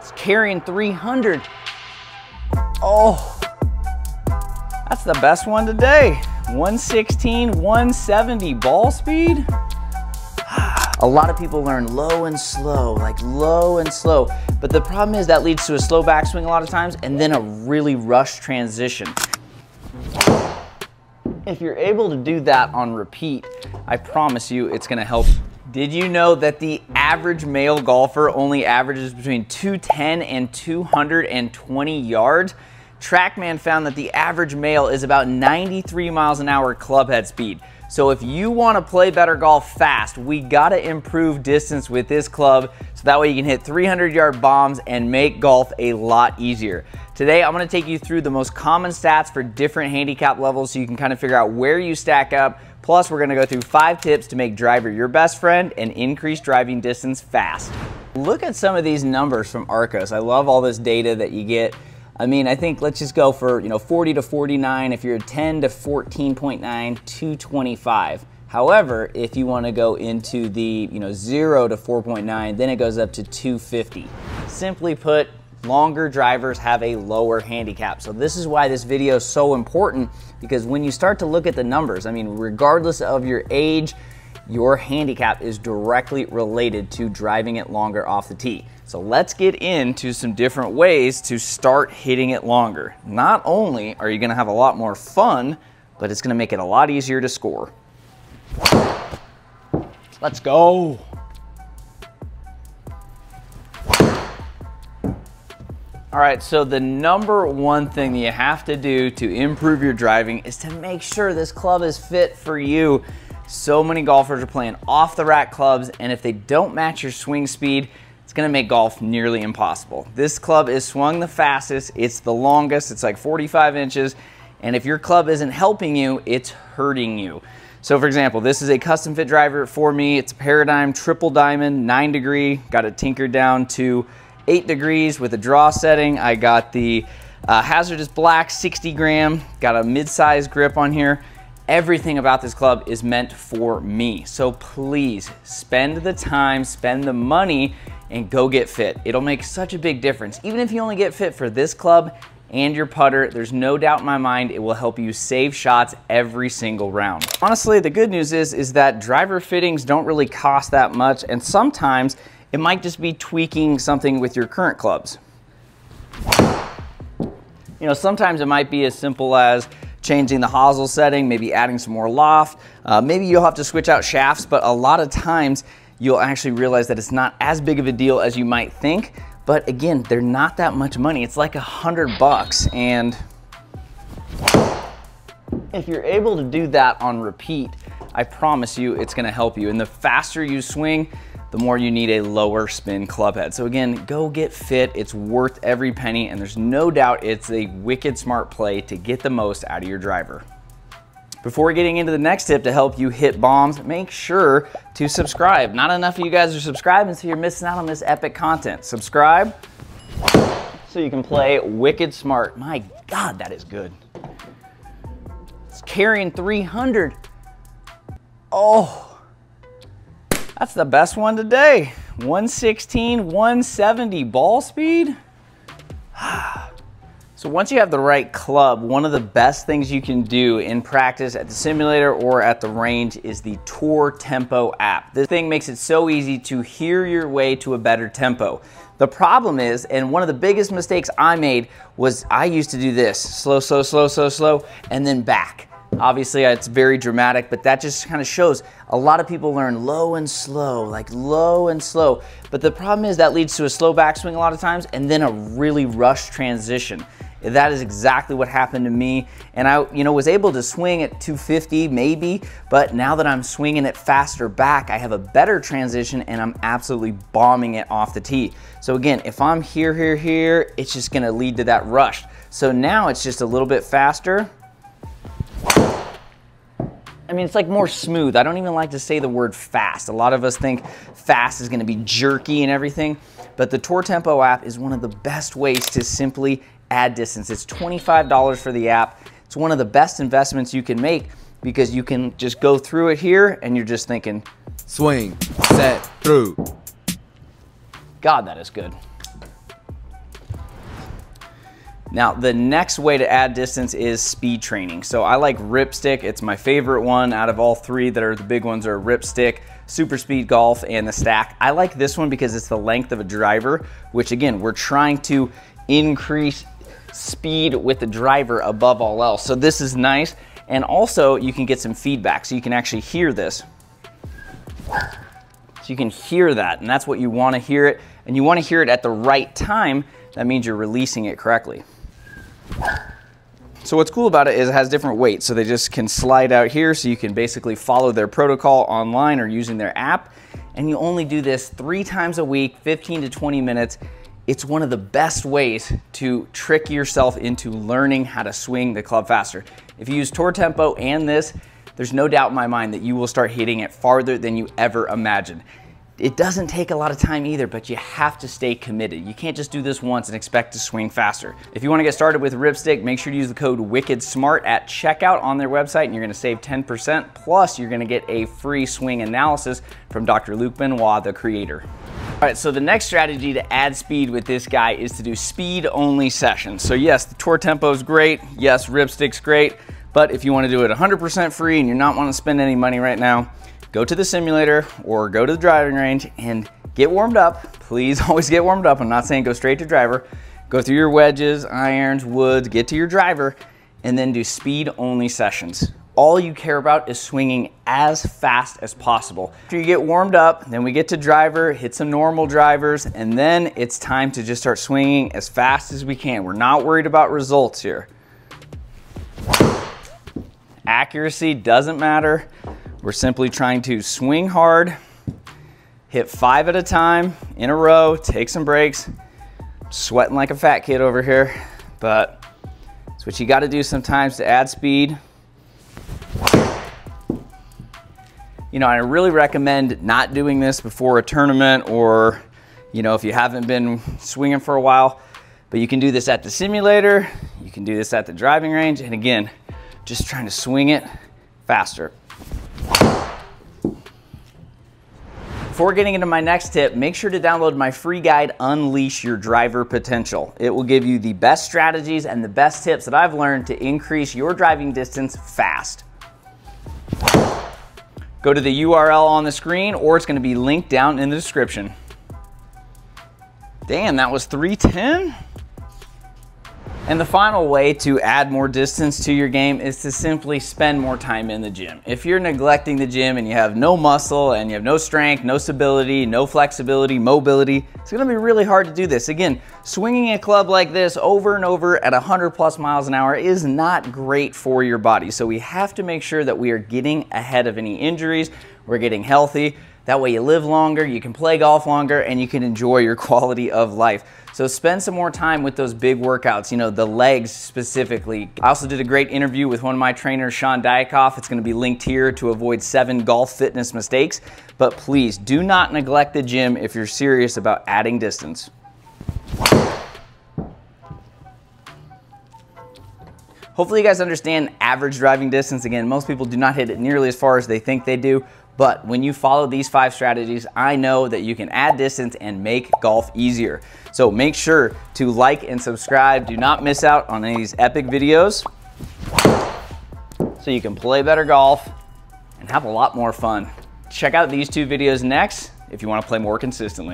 It's carrying 300. Oh, that's the best one today. 116, 170 ball speed. A lot of people learn low and slow, like low and slow. But the problem is that leads to a slow backswing a lot of times and then a really rushed transition. If you're able to do that on repeat, I promise you it's gonna help. Did you know that the average male golfer only averages between 210 and 220 yards? TrackMan found that the average male is about 93 miles an hour clubhead speed. So if you want to play better golf fast, we got to improve distance with this club so that way you can hit 300-yard bombs and make golf a lot easier. Today, I'm going to take you through the most common stats for different handicap levels so you can kind of figure out where you stack up. Plus, we're going to go through 5 tips to make driver your best friend and increase driving distance fast. Look at some of these numbers from Arccos. I love all this data that you get. I mean, I think let's just go for, 40 to 49. If you're 10 to 14.9, 225. However, if you want to go into the, 0 to 4.9, then it goes up to 250. Simply put, longer drivers have a lower handicap. So this is why this video is so important, because when you start to look at the numbers, I mean, regardless of your age, your handicap is directly related to driving it longer off the tee. So let's get into some different ways to start hitting it longer. Not only are you gonna have a lot more fun, but it's gonna make it a lot easier to score. Let's go. All right, so the number one thing that you have to do to improve your driving is to make sure this club is fit for you. So many golfers are playing off the rack clubs, and if they don't match your swing speed, it's gonna make golf nearly impossible. This club is swung the fastest, it's the longest, it's like 45 inches, and if your club isn't helping you, it's hurting you. So for example, this is a custom fit driver for me. It's a Paradigm triple diamond, 9 degree, got it tinkered down to 8 degrees with a draw setting. I got the Hazardous Black 60 gram, got a mid-size grip on here. Everything about this club is meant for me. So please spend the time, spend the money, and go get fit. It'll make such a big difference. Even if you only get fit for this club and your putter, there's no doubt in my mind it will help you save shots every single round. Honestly, the good news is that driver fittings don't really cost that much, and sometimes it might just be tweaking something with your current clubs. Sometimes it might be as simple as changing the hosel setting, maybe adding some more loft. Maybe you'll have to switch out shafts, but a lot of times you'll actually realize that it's not as big of a deal as you might think. But again, they're not that much money. It's like $100, and if you're able to do that on repeat, I promise you it's gonna help you. And the faster you swing, the more you need a lower spin club head. So again, go get fit. It's worth every penny, and there's no doubt it's a wicked smart play to get the most out of your driver. Before getting into the next tip to help you hit bombs, make sure to subscribe. Not enough of you guys are subscribing, so you're missing out on this epic content. Subscribe so you can play wicked smart. My God, that is good. It's carrying 300. Oh, that's the best one today. 116, 170 ball speed. So once you have the right club, one of the best things you can do in practice at the simulator or at the range is the Tour Tempo app. This thing makes it so easy to hear your way to a better tempo. The problem is, and one of the biggest mistakes I made was I used to do this, slow, slow, slow, slow, slow, and then back. Obviously, it's very dramatic, but that just kind of shows a lot of people learn low and slow, like low and slow. But the problem is that leads to a slow backswing a lot of times and then a really rushed transition. That is exactly what happened to me. And I, was able to swing at 250 maybe, but now that I'm swinging it faster back, I have a better transition and I'm absolutely bombing it off the tee. So again, if I'm here, it's just gonna lead to that rush. So now it's just a little bit faster. I mean, it's like more smooth. I don't even like to say the word fast. A lot of us think fast is gonna be jerky and everything, but the Tour Tempo app is one of the best ways to simply add distance. It's $25 for the app. It's one of the best investments you can make because you can just go through it here and you're just thinking, swing, set, through. God, that is good. Now, the next way to add distance is speed training. So I like Rypstick. It's my favorite one out of all three that are the big ones are Rypstick, Super Speed Golf, and the Stack. I like this one because it's the length of a driver, which again, we're trying to increase speed with the driver above all else. So this is nice. And also you can get some feedback. So you can actually hear this. So you can hear that, and that's what you want to hear it. And you want to hear it at the right time. That means you're releasing it correctly. So what's cool about it is it has different weights. So they just can slide out here, so you can basically follow their protocol online or using their app. And you only do this 3 times a week, 15 to 20 minutes. It's one of the best ways to trick yourself into learning how to swing the club faster. If you use Tour Tempo and this, there's no doubt in my mind that you will start hitting it farther than you ever imagined. It doesn't take a lot of time either, but you have to stay committed. You can't just do this once and expect to swing faster. If you want to get started with Rypstick, make sure to use the code WICKEDSMART at checkout on their website, and you're going to save 10%. Plus, you're going to get a free swing analysis from Dr. Luc Benoit, the creator. All right, so the next strategy to add speed with this guy is to do speed-only sessions. So yes, the Tour Tempo is great. Yes, Rypstick's great. But if you want to do it 100% free and you're not wanting to spend any money right now, go to the simulator or go to the driving range and get warmed up. Please always get warmed up. I'm not saying go straight to driver. Go through your wedges, irons, woods, get to your driver, and then do speed-only sessions. All you care about is swinging as fast as possible. After you get warmed up, then we get to driver, hit some normal drivers, and then it's time to just start swinging as fast as we can. We're not worried about results here. Accuracy doesn't matter. We're simply trying to swing hard, hit 5 at a time in a row, take some breaks. Sweating like a fat kid over here, but it's what you got to do sometimes to add speed. You know, I really recommend not doing this before a tournament or, you know, if you haven't been swinging for a while, but you can do this at the simulator, you can do this at the driving range, and again, just trying to swing it faster. Before getting into my next tip, make sure to download my free guide, Unleash Your Driver Potential. It will give you the best strategies and the best tips that I've learned to increase your driving distance fast. Go to the URL on the screen, or it's going to be linked down in the description. Damn, that was 310? And the final way to add more distance to your game is to simply spend more time in the gym. If you're neglecting the gym and you have no muscle and you have no strength, no stability, no flexibility, mobility, it's gonna be really hard to do this. Again, swinging a club like this over and over at 100+ miles an hour is not great for your body. So we have to make sure that we are getting ahead of any injuries, we're getting healthy. That way you live longer, you can play golf longer, and you can enjoy your quality of life. So spend some more time with those big workouts, you know, the legs specifically. I also did a great interview with one of my trainers, Sean Dykoff. It's gonna be linked here to avoid 7 golf fitness mistakes. But please do not neglect the gym if you're serious about adding distance. Hopefully you guys understand average driving distance. Again, most people do not hit it nearly as far as they think they do. But when you follow these 5 strategies, I know that you can add distance and make golf easier. So make sure to like and subscribe. Do not miss out on any of these epic videos so you can play better golf and have a lot more fun. Check out these 2 videos next if you want to play more consistently.